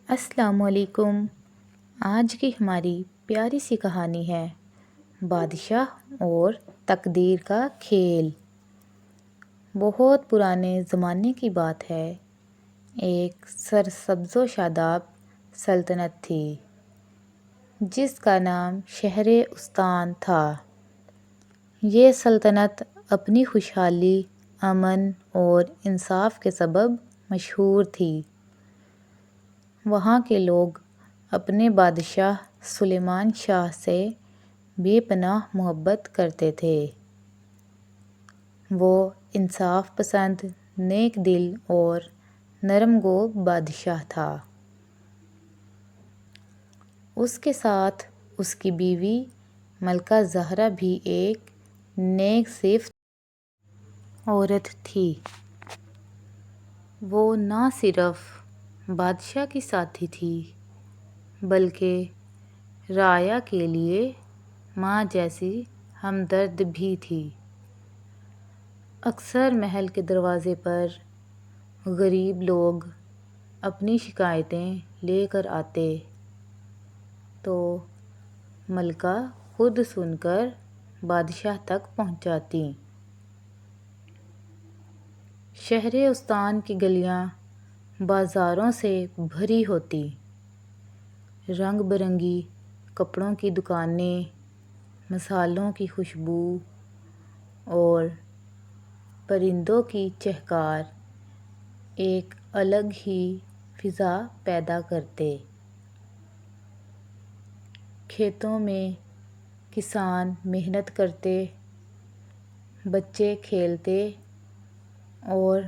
السلام علیکم۔ آج کی ہماری پیاری سی کہانی ہے بادشاہ اور تقدیر کا کھیل۔ بہت پرانے زمانے کی بات ہے۔ ایک سرسبز و شاداب سلطنت تھی جس کا نام شہر استان تھا۔ یہ سلطنت اپنی خوشحالی، امن اور انصاف کے سبب مشہور تھی۔ وہاں کے لوگ اپنے بادشاہ سلیمان شاہ سے بے پناہ محبت کرتے تھے۔ وہ انصاف پسند، نیک دل اور نرم گو بادشاہ تھا۔ اس کے ساتھ اس کی بیوی ملکہ زہرا بھی ایک نیک صفت عورت تھی۔ وہ نہ صرف بادشاہ کی ساتھی تھی بلکہ رعایا کے لیے ماں جیسی ہمدرد بھی تھی۔ اکثر محل کے دروازے پر غریب لوگ اپنی شکایتیں لے کر آتے تو ملکہ خود سن کر بادشاہ تک پہنچاتی۔ شہر استان کی گلیاں بازاروں سے بھری ہوتی۔ رنگ برنگی کپڑوں کی دکانیں، مصالحوں کی خوشبو اور پرندوں کی چہکار ایک الگ ہی فضا پیدا کرتے۔ کھیتوں میں کسان محنت کرتے، بچے کھیلتے اور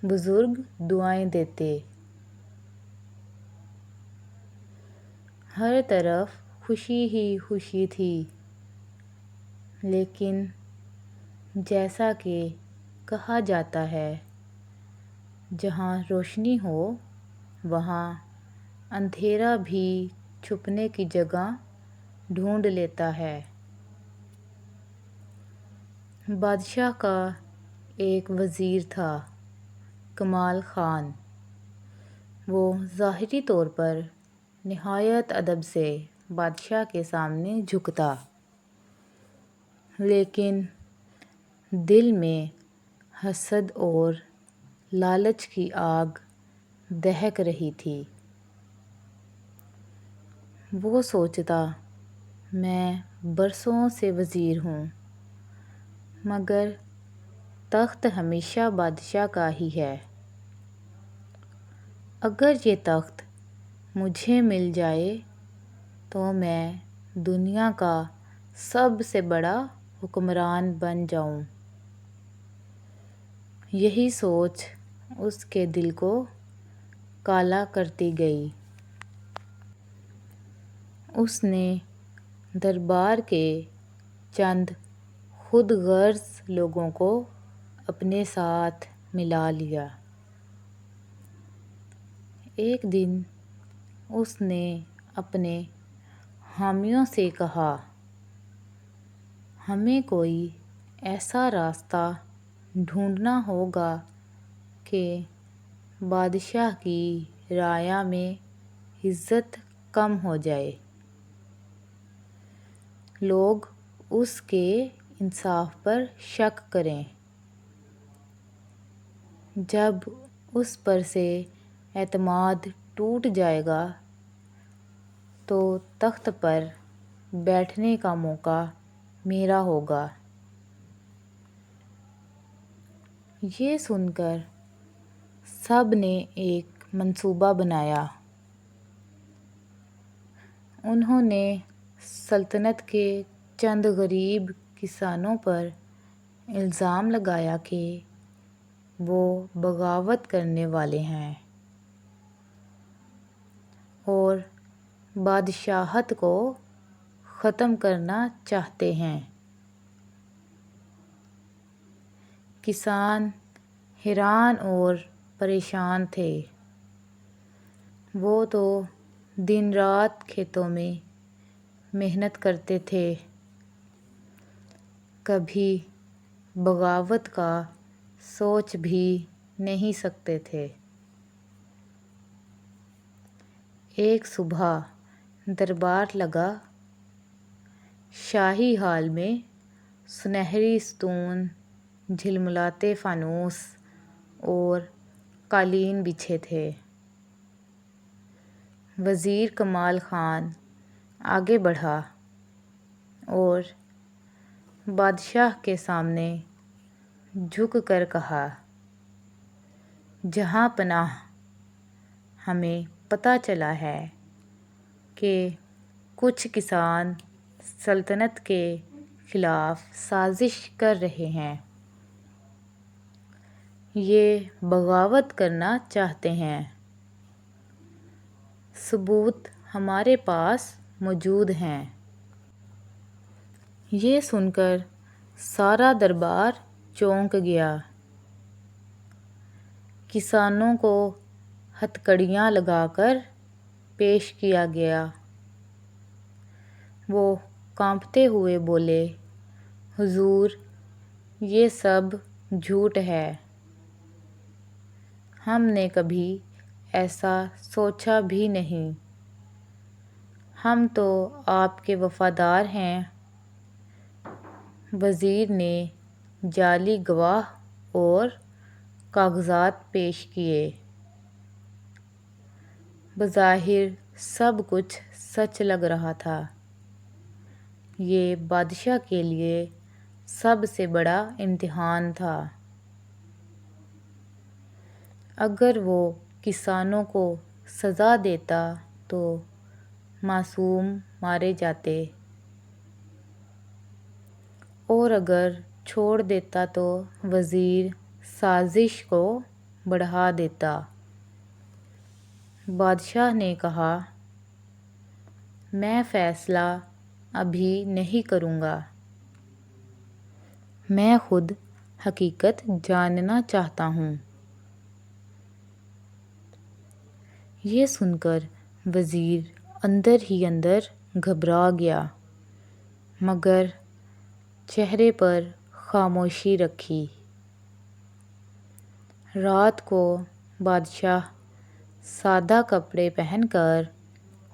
بزرگ دعائیں دیتے۔ ہر طرف خوشی ہی خوشی تھی۔ لیکن جیسا کہ کہا جاتا ہے، جہاں روشنی ہو وہاں اندھیرا بھی چھپنے کی جگہ ڈھونڈ لیتا ہے۔ بادشاہ کا ایک وزیر تھا، کمال خان۔ وہ ظاہری طور پر نہایت ادب سے بادشاہ کے سامنے جھکتا، لیکن دل میں حسد اور لالچ کی آگ دہک رہی تھی۔ وہ سوچتا، میں برسوں سے وزیر ہوں، مگر تخت ہمیشہ بادشاہ کا ہی ہے۔ اگر یہ تخت مجھے مل جائے تو میں دنیا کا سب سے بڑا حکمران بن جاؤں۔ یہی سوچ اس کے دل کو کالا کرتی گئی۔ اس نے دربار کے چند خود غرض لوگوں کو اپنے ساتھ ملا لیا۔ ایک دن اس نے اپنے حامیوں سے کہا، ہمیں کوئی ایسا راستہ ڈھونڈنا ہوگا کہ بادشاہ کی رعایا میں عزت کم ہو جائے، لوگ اس کے انصاف پر شک کریں۔ جب اس پر سے اعتماد ٹوٹ جائے گا تو تخت پر بیٹھنے کا موقع میرا ہوگا۔ یہ سن کر سب نے ایک منصوبہ بنایا۔ انہوں نے سلطنت کے چند غریب کسانوں پر الزام لگایا کہ وہ بغاوت کرنے والے ہیں اور بادشاہت کو ختم کرنا چاہتے ہیں۔ کسان حیران اور پریشان تھے۔ وہ تو دن رات کھیتوں میں محنت کرتے تھے، کبھی بغاوت کا سوچ بھی نہیں سکتے تھے۔ ایک صبح دربار لگا، شاہی حال میں سنہری ستون، جھلملاتے فانوس اور قالین بچھے تھے۔ وزیر کمال خان آگے بڑھا اور بادشاہ کے سامنے جھک کر کہا، جہاں پناہ، ہمیں پتہ چلا ہے کہ کچھ کسان سلطنت کے خلاف سازش کر رہے ہیں، یہ بغاوت کرنا چاہتے ہیں۔ ثبوت ہمارے پاس موجود ہیں۔ یہ سن کر سارا دربار چونک گیا۔ کسانوں کو ہتھکڑیاں لگا کر پیش کیا گیا۔ وہ کانپتے ہوئے بولے، حضور، یہ سب جھوٹ ہے، ہم نے کبھی ایسا سوچا بھی نہیں، ہم تو آپ کے وفادار ہیں۔ وزیر نے جعلی گواہ اور کاغذات پیش کیے۔ بظاہر سب کچھ سچ لگ رہا تھا۔ یہ بادشاہ کے لیے سب سے بڑا امتحان تھا۔ اگر وہ کسانوں کو سزا دیتا تو معصوم مارے جاتے، اور اگر چھوڑ دیتا تو وزیر سازش کو بڑھا دیتا۔ بادشاہ نے کہا، میں فیصلہ ابھی نہیں کروں گا، میں خود حقیقت جاننا چاہتا ہوں۔ یہ سن کر وزیر اندر ہی اندر گھبرا گیا، مگر چہرے پر خاموشی رکھی۔ رات کو بادشاہ سادہ کپڑے پہن کر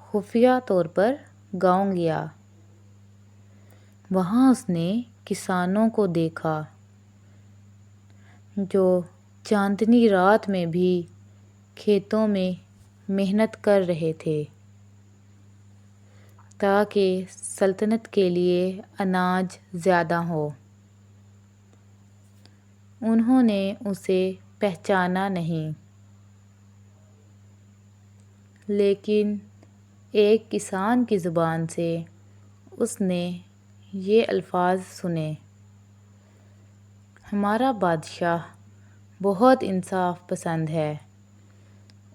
خفیہ طور پر گاؤں گیا۔ وہاں اس نے کسانوں کو دیکھا جو چاندنی رات میں بھی کھیتوں میں محنت کر رہے تھے تاکہ سلطنت کے لیے اناج زیادہ ہو۔ انہوں نے اسے پہچانا نہیں، لیکن ایک کسان کی زبان سے اس نے یہ الفاظ سنے، ہمارا بادشاہ بہت انصاف پسند ہے،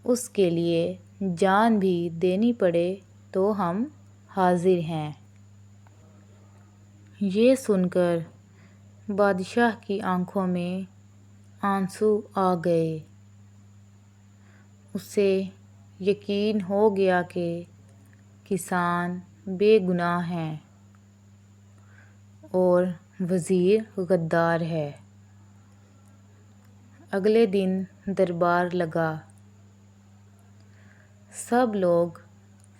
اس کے لیے جان بھی دینی پڑے تو ہم حاضر ہیں۔ یہ سن کر بادشاہ کی آنکھوں میں آنسو آ گئے۔ اسے یقین ہو گیا کہ کسان بے گناہ ہیں اور وزیر غدار ہے۔ اگلے دن دربار لگا۔ سب لوگ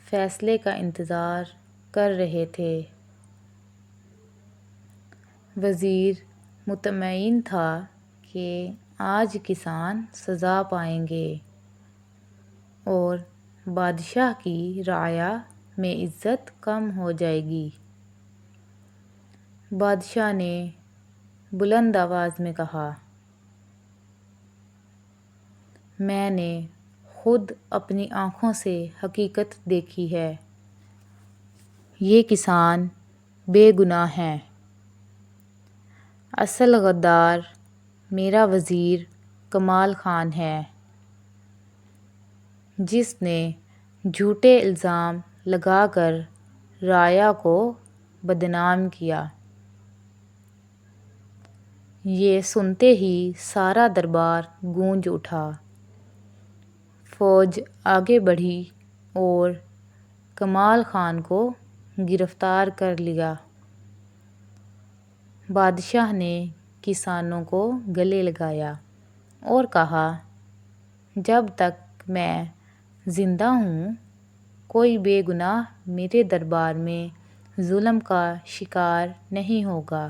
فیصلے کا انتظار کر رہے تھے۔ وزیر مطمئن تھا کہ آج کسان سزا پائیں گے اور بادشاہ کی رعایا میں عزت کم ہو جائے گی۔ بادشاہ نے بلند آواز میں کہا، میں نے خود اپنی آنکھوں سے حقیقت دیکھی ہے، یہ کسان بے گناہ ہیں۔ اصل غدار میرا وزیر کمال خان ہے، جس نے جھوٹے الزام لگا کر رعایا کو بدنام کیا۔ یہ سنتے ہی سارا دربار گونج اٹھا۔ فوج آگے بڑھی اور کمال خان کو گرفتار کر لیا۔ بادشاہ نے کسانوں کو گلے لگایا اور کہا، جب تک میں زندہ ہوں کوئی بے گناہ میرے دربار میں ظلم کا شکار نہیں ہوگا۔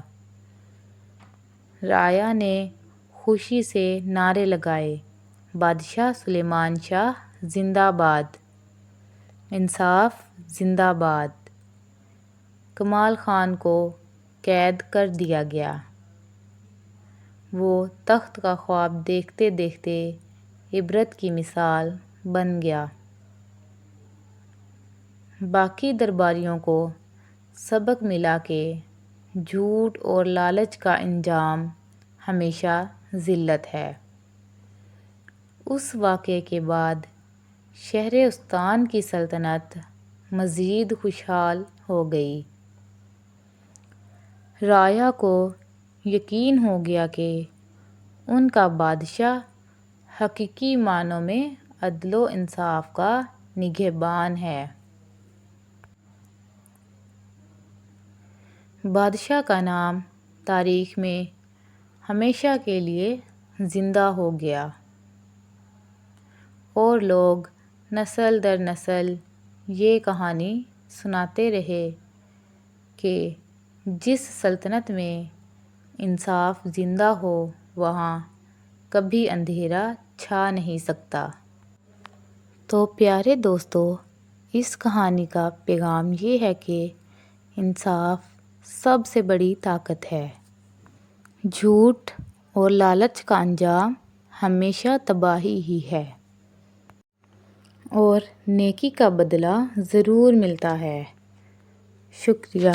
رعایا نے خوشی سے نعرے لگائے، بادشاہ سلیمان شاہ زندہ باد، انصاف زندہ باد۔ کمال خان کو قید کر دیا گیا۔ وہ تخت کا خواب دیکھتے دیکھتے عبرت کی مثال بن گیا۔ باقی درباریوں کو سبق ملا کہ جھوٹ اور لالچ کا انجام ہمیشہ ذلت ہے۔ اس واقعے کے بعد شہرستان کی سلطنت مزید خوشحال ہو گئی۔ رعایا کو یقین ہو گیا کہ ان کا بادشاہ حقیقی معنوں میں عدل و انصاف کا نگہبان ہے۔ بادشاہ کا نام تاریخ میں ہمیشہ کے لیے زندہ ہو گیا، اور لوگ نسل در نسل یہ کہانی سناتے رہے کہ جس سلطنت میں انصاف زندہ ہو وہاں کبھی اندھیرا چھا نہیں سکتا۔ تو پیارے دوستو، اس کہانی کا پیغام یہ ہے کہ انصاف سب سے بڑی طاقت ہے۔ جھوٹ اور لالچ کا انجام ہمیشہ تباہی ہی ہے، اور نیکی کا بدلہ ضرور ملتا ہے۔ شکریہ۔